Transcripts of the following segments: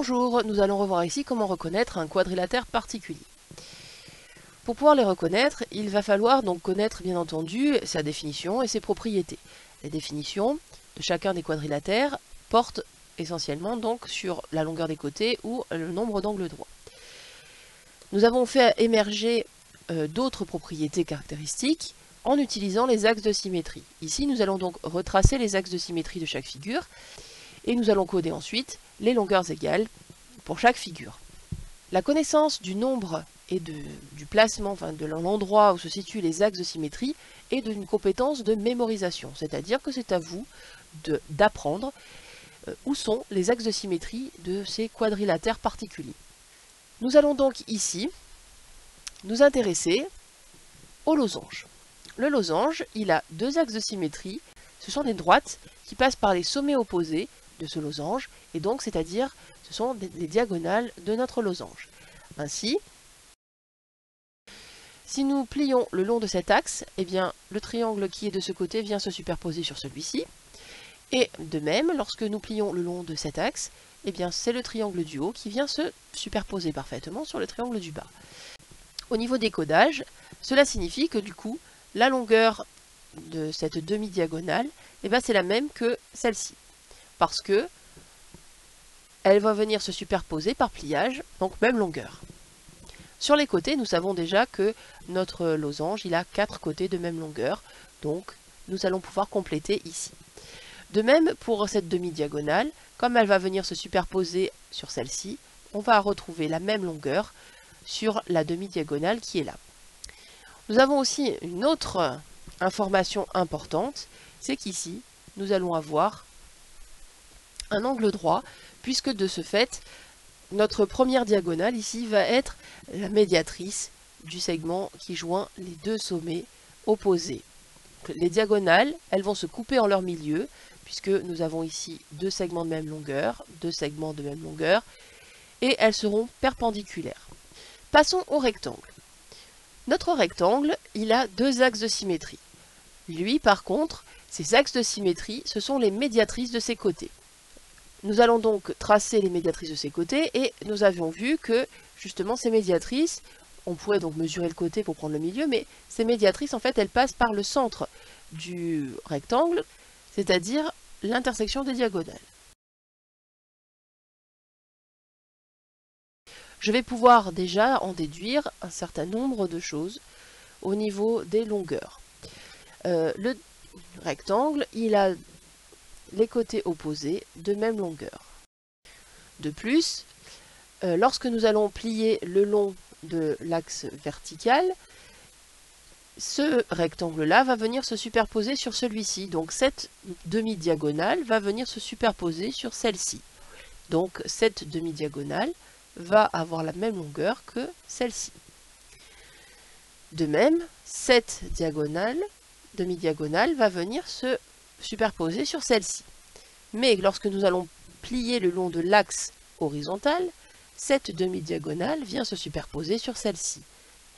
Bonjour, nous allons revoir ici comment reconnaître un quadrilatère particulier. Pour pouvoir les reconnaître, il va falloir donc connaître bien entendu sa définition et ses propriétés. Les définitions de chacun des quadrilatères portent essentiellement donc sur la longueur des côtés ou le nombre d'angles droits. Nous avons fait émerger d'autres propriétés caractéristiques en utilisant les axes de symétrie. Ici, nous allons donc retracer les axes de symétrie de chaque figure et nous allons coder ensuite les longueurs égales pour chaque figure. La connaissance du nombre et du placement, enfin de l'endroit où se situent les axes de symétrie est d'une compétence de mémorisation, c'est-à-dire que c'est à vous d'apprendre où sont les axes de symétrie de ces quadrilatères particuliers. Nous allons donc ici nous intéresser au losange. Le losange, il a deux axes de symétrie, ce sont des droites qui passent par les sommets opposés de ce losange, et donc c'est-à-dire ce sont des diagonales de notre losange. Ainsi, si nous plions le long de cet axe, eh bien, le triangle qui est de ce côté vient se superposer sur celui-ci, et de même, lorsque nous plions le long de cet axe, eh bien, c'est le triangle du haut qui vient se superposer parfaitement sur le triangle du bas. Au niveau des codages, cela signifie que du coup, la longueur de cette demi-diagonale, eh bien, c'est la même que celle-ci, parce que elle va venir se superposer par pliage, donc même longueur. Sur les côtés, nous savons déjà que notre losange, il a 4 côtés de même longueur, donc nous allons pouvoir compléter ici. De même, pour cette demi-diagonale, comme elle va venir se superposer sur celle-ci, on va retrouver la même longueur sur la demi-diagonale qui est là. Nous avons aussi une autre information importante, c'est qu'ici, nous allons avoir un angle droit, puisque de ce fait, notre première diagonale ici va être la médiatrice du segment qui joint les deux sommets opposés. Les diagonales, elles vont se couper en leur milieu, puisque nous avons ici deux segments de même longueur, deux segments de même longueur, et elles seront perpendiculaires. Passons au rectangle. Notre rectangle, il a deux axes de symétrie. Lui, par contre, ces axes de symétrie, ce sont les médiatrices de ses côtés. Nous allons donc tracer les médiatrices de ces côtés et nous avions vu que justement ces médiatrices, on pourrait donc mesurer le côté pour prendre le milieu, mais ces médiatrices en fait elles passent par le centre du rectangle, c'est-à-dire l'intersection des diagonales. Je vais pouvoir déjà en déduire un certain nombre de choses au niveau des longueurs. Le rectangle, il a les côtés opposés de même longueur. De plus, lorsque nous allons plier le long de l'axe vertical, ce rectangle-là va venir se superposer sur celui-ci. Donc cette demi-diagonale va venir se superposer sur celle-ci. Donc cette demi-diagonale va avoir la même longueur que celle-ci. De même, cette demi-diagonale va venir se superposer sur celle-ci. Mais lorsque nous allons plier le long de l'axe horizontal, cette demi-diagonale vient se superposer sur celle-ci.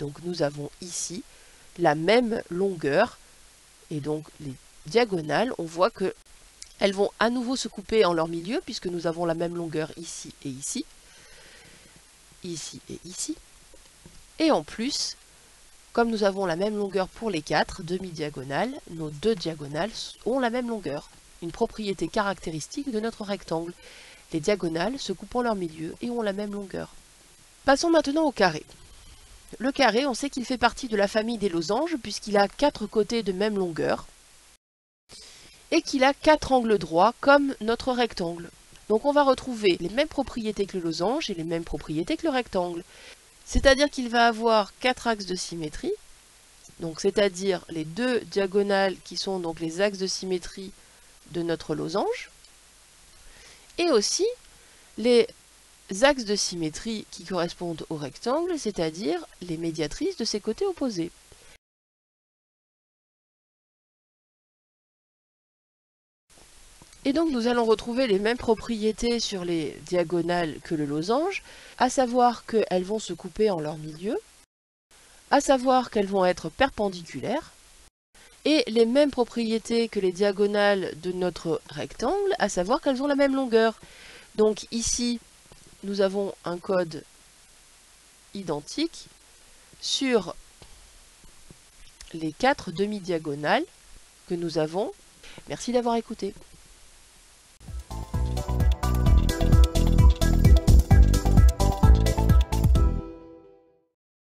Donc nous avons ici la même longueur, et donc les diagonales, on voit que elles vont à nouveau se couper en leur milieu, puisque nous avons la même longueur ici et ici, ici et ici. Et en plus, comme nous avons la même longueur pour les 4 demi-diagonales, nos deux diagonales ont la même longueur, une propriété caractéristique de notre rectangle. Les diagonales se coupent en leur milieu et ont la même longueur. Passons maintenant au carré. Le carré, on sait qu'il fait partie de la famille des losanges puisqu'il a 4 côtés de même longueur et qu'il a 4 angles droits comme notre rectangle. Donc on va retrouver les mêmes propriétés que le losange et les mêmes propriétés que le rectangle. C'est-à-dire qu'il va avoir 4 axes de symétrie, donc c'est-à-dire les deux diagonales qui sont donc les axes de symétrie de notre losange, et aussi les axes de symétrie qui correspondent au rectangle, c'est-à-dire les médiatrices de ses côtés opposés. Et donc nous allons retrouver les mêmes propriétés sur les diagonales que le losange, à savoir qu'elles vont se couper en leur milieu, à savoir qu'elles vont être perpendiculaires, et les mêmes propriétés que les diagonales de notre rectangle, à savoir qu'elles ont la même longueur. Donc ici, nous avons un code identique sur les 4 demi-diagonales que nous avons. Merci d'avoir écouté.